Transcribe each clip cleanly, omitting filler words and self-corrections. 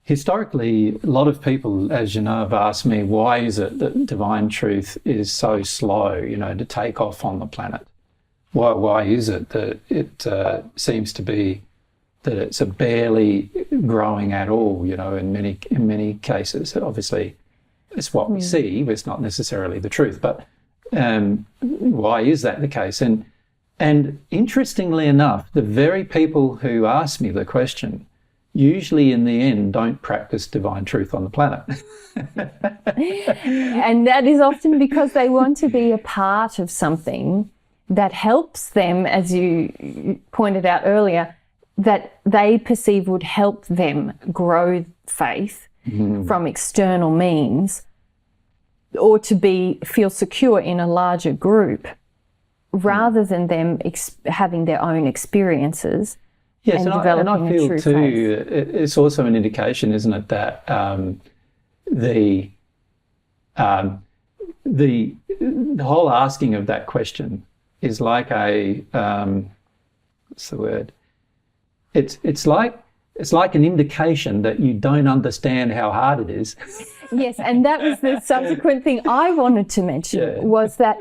historically, a lot of people, as you know, have asked me, why is it that divine truth is so slow, to take off on the planet? Why is it that it seems to be that it's barely growing at all, in many cases? Obviously, it's what we see, but it's not necessarily the truth. But why is that the case? And interestingly enough, the very people who ask me the question usually in the end don't practice divine truth on the planet. And that is often because they want to be a part of something that helps them, as you pointed out earlier, that they perceive would help them grow faith from external means, or to feel secure in a larger group, rather than them having their own experiences. Yes, and developing I feel true too, faith. It's also an indication, isn't it, that the whole asking of that question is like what's the word? It's like an indication that you don't understand how hard it is. Yes, and that was the subsequent thing I wanted to mention, was that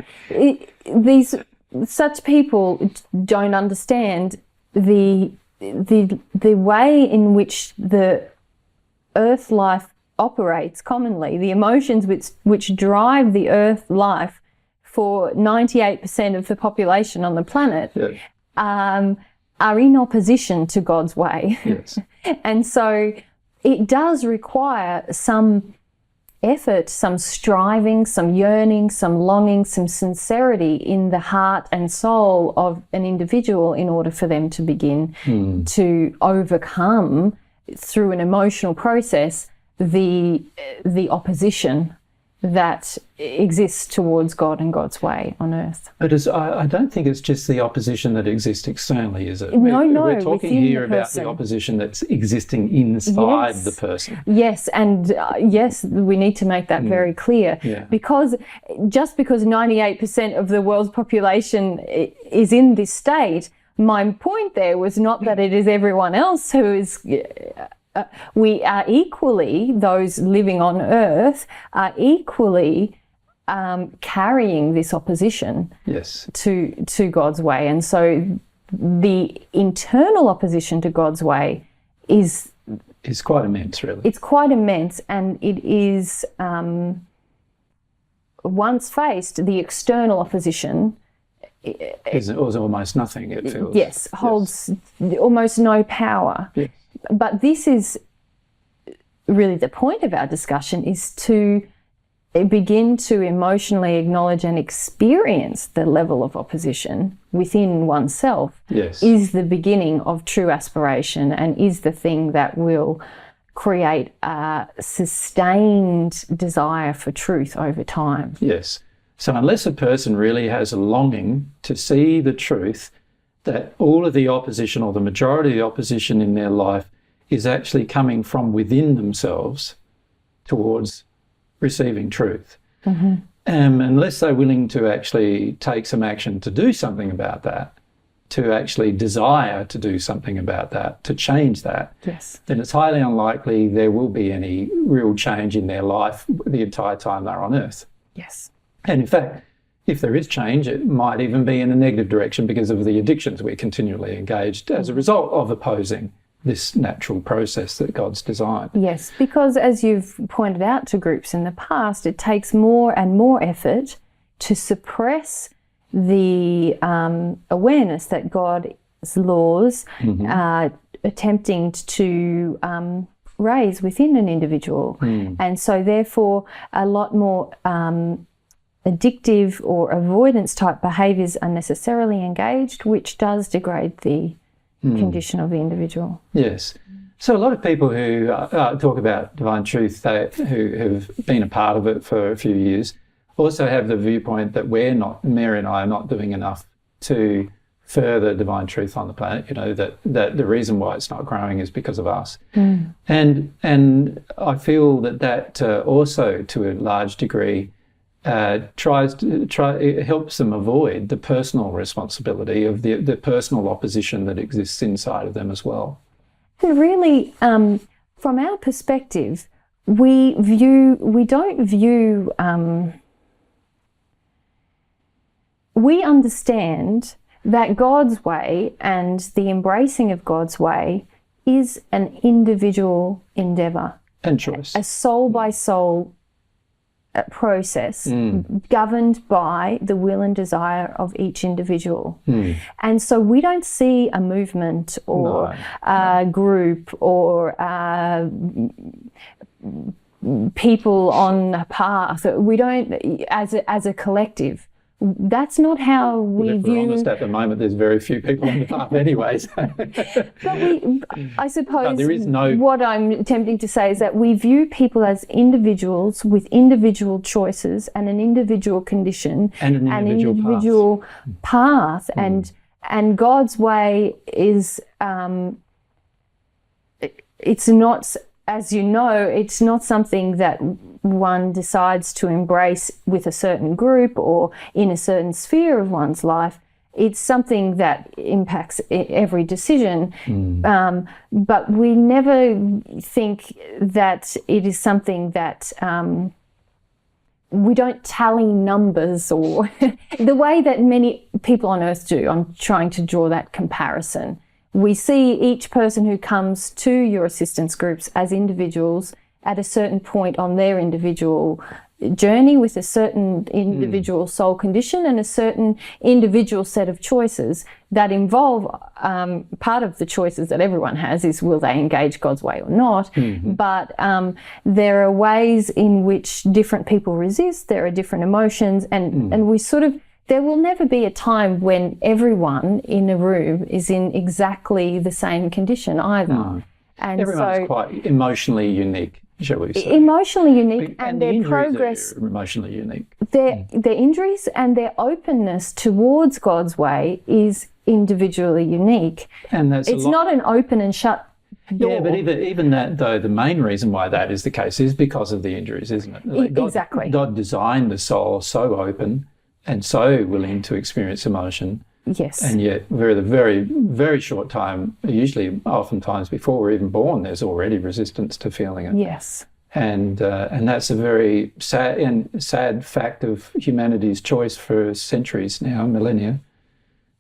such people don't understand the way in which the earth life operates commonly, the emotions which drive the earth life for 98% of the population on the planet, are in opposition to God's way. Yes. And so it does require some effort, some striving, some yearning, some longing, some sincerity in the heart and soul of an individual in order for them to begin to overcome, through an emotional process, the opposition that exists towards God and God's way on earth. But I don't think it's just the opposition that exists externally, is it? No, we're talking here about the opposition that's existing inside the person. Yes, and yes, we need to make that very clear, because just because 98% of the world's population is in this state, my point there was not that it is everyone else who is... we are equally, those living on earth are equally carrying this opposition to God's way. And so the internal opposition to God's way is quite immense, really. It's quite immense, and it is, once faced, the external opposition is almost nothing, it feels. Yes, holds almost no power. Yes. But this is really the point of our discussion, is to begin to emotionally acknowledge and experience the level of opposition within oneself. Yes. Is the beginning of true aspiration, and is the thing that will create a sustained desire for truth over time. Yes. So unless a person really has a longing to see the truth, that all of the opposition, or the majority of the opposition in their life, is actually coming from within themselves towards receiving truth. Unless they're willing to actually take some action to do something about that, to actually desire to do something about that, to change that, then it's highly unlikely there will be any real change in their life the entire time they're on earth. Yes. And in fact, if there is change, it might even be in a negative direction because of the addictions we're continually engaged as a result of opposing this natural process that God's designed. Yes, because as you've pointed out to groups in the past, it takes more and more effort to suppress the awareness that God's laws are attempting to raise within an individual. And so therefore a lot more addictive or avoidance type behaviours are necessarily engaged, which does degrade the condition of the individual. Yes. So a lot of people who talk about divine truth, who have been a part of it for a few years, also have the viewpoint that Mary and I are not doing enough to further divine truth on the planet, that the reason why it's not growing is because of us. And I feel that also, to a large degree, it helps them avoid the personal responsibility of the personal opposition that exists inside of them as well. And really, from our perspective, we don't view, we understand that God's way and the embracing of God's way is an individual endeavour. And choice. A soul by soul process governed by the will and desire of each individual. And so we don't see a movement or a group or people on a path. We don't, as a collective. That's not how we view. We're honest, at the moment, there's very few people on the path anyway. So. But I suppose there is what I'm attempting to say is that we view people as individuals with individual choices and an individual condition and an individual path. And God's way is, it's not, as you know, it's not something that one decides to embrace with a certain group or in a certain sphere of one's life. It's something that impacts every decision. But we never think that it is something that we don't tally numbers or the way that many people on earth do. I'm trying to draw that comparison. We see each person who comes to your assistance groups as individuals at a certain point on their individual journey with a certain individual soul condition and a certain individual set of choices that involve part of the choices that everyone has is will they engage God's way or not. But there are ways in which different people resist, there are different emotions, and we sort of, there will never be a time when everyone in a room is in exactly the same condition either. And everyone's quite emotionally unique, shall we say. Emotionally unique, and their progress. Are emotionally unique. Their injuries and their openness towards God's way is individually unique. And it's not an open and shut door. Yeah, but even that, though, the main reason why that is the case is because of the injuries, isn't it? Like Exactly. God designed the soul so open and so willing to experience emotion. Yes. And yet, very, very short time, usually oftentimes before we're even born, there's already resistance to feeling it. Yes. And that's a very sad fact of humanity's choice for centuries now, millennia,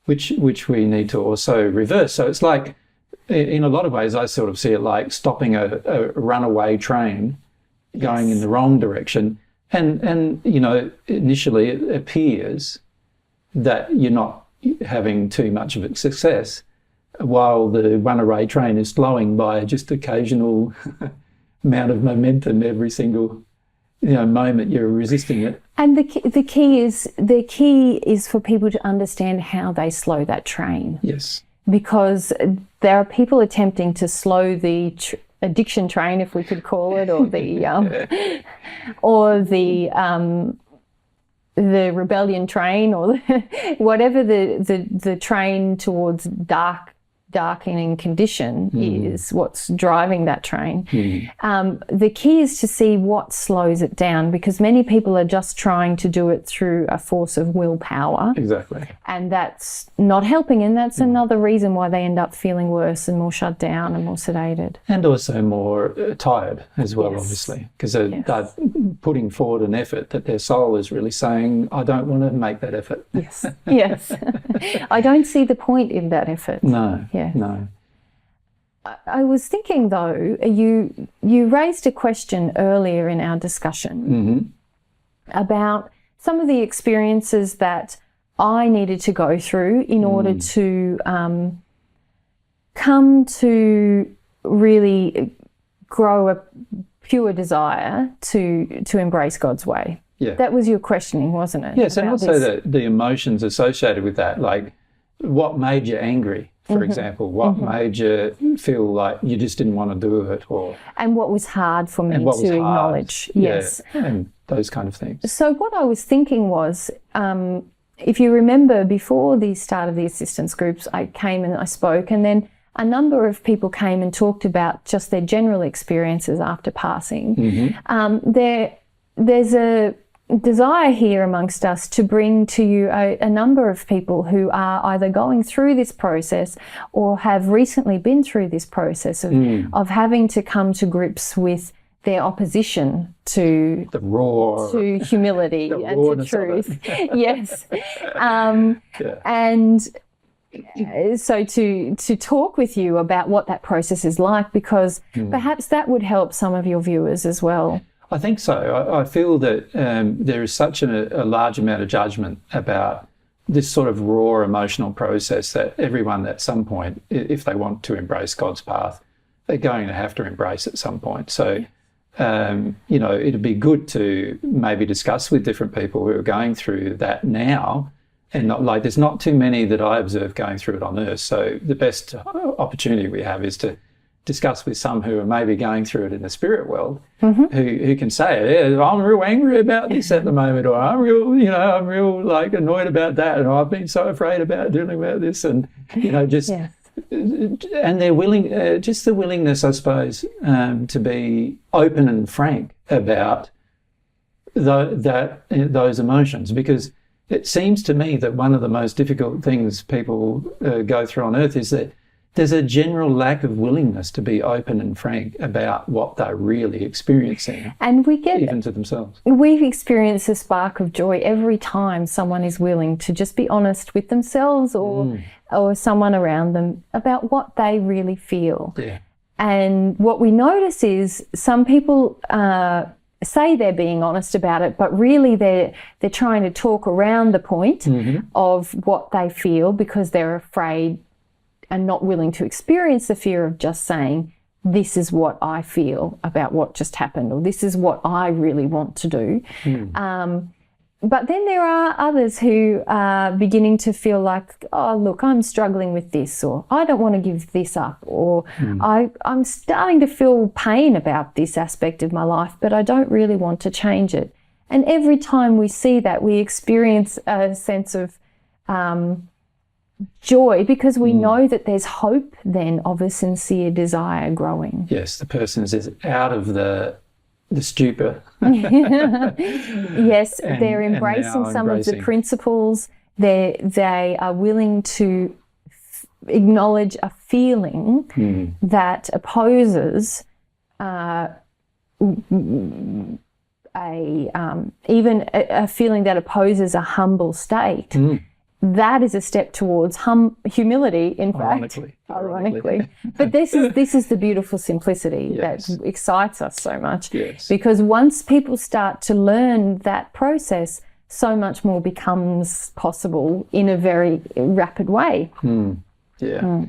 which we need to also reverse. So it's like, in a lot of ways, I sort of see it like stopping a runaway train going in the wrong direction. And you know, initially it appears that you're not having too much of a success while the runaway train is slowing by just occasional amount of momentum every single moment you're resisting it. And the key is for people to understand how they slow that train. Yes. Because there are people attempting to slow the addiction train, if we could call it, or the rebellion train, or whatever the train towards darkening condition is what's driving that train. The key is to see what slows it down, because many people are just trying to do it through a force of willpower. Exactly. And that's not helping, and that's another reason why they end up feeling worse and more shut down and more sedated. And also more tired as well, Yes. obviously, because they're putting forward an effort that their soul is really saying, I don't want to make that effort. Yes, yes. I don't see the point in that effort. No. Yeah. No. I was thinking, though, you raised a question earlier in our discussion about some of the experiences that I needed to go through in order to come to really grow a pure desire to embrace God's way. Yeah. That was your questioning, wasn't it? Yes, and also the emotions associated with that, like what made you angry, for example, what made you feel like you just didn't want to do it, and what was hard for me to acknowledge. Yes. Yeah, and those kind of things. So what I was thinking was, if you remember, before the start of the assistance groups, I came and I spoke, and then a number of people came and talked about just their general experiences after passing. There's desire here amongst us to bring to you a number of people who are either going through this process or have recently been through this process of having to come to grips with their opposition to the raw, to humility the and to truth. Yes. And so to talk with you about what that process is like, because perhaps that would help some of your viewers as well. I think so. I feel that there is such a large amount of judgment about this sort of raw emotional process that everyone at some point, if they want to embrace God's path, they're going to have to embrace at some point. So, you know, it'd be good to maybe discuss with different people who are going through that now. And not like there's not too many that I observe going through it on earth. So the best opportunity we have is to discuss with some who are maybe going through it in the spirit world, who can say, yeah, I'm real angry about this at the moment, or I'm real like annoyed about that, and I've been so afraid about dealing with this, and you know, just and they're willing, just the willingness, I suppose, to be open and frank about those emotions, because it seems to me that one of the most difficult things people go through on earth is that there's a general lack of willingness to be open and frank about what they're really experiencing, and we get even to themselves. We've experienced a spark of joy every time someone is willing to just be honest with themselves or someone around them about what they really feel. Yeah. And what we notice is some people say they're being honest about it, but really they're trying to talk around the point of what they feel because they're afraid and not willing to experience the fear of just saying, this is what I feel about what just happened, or this is what I really want to do. But then there are others who are beginning to feel like, oh, look, I'm struggling with this, or I don't want to give this up, or I'm starting to feel pain about this aspect of my life, but I don't really want to change it. And every time we see that, we experience a sense of joy, because we know that there's hope then of a sincere desire growing. Yes, the person is out of the stupor. Yes, they're embracing some of the principles. They are willing to acknowledge a feeling that opposes even a feeling that opposes a humble state. That is a step towards humility, in fact. Ironically. But this is the beautiful simplicity that excites us so much. Yes. Because once people start to learn that process, so much more becomes possible in a very rapid way. Yeah.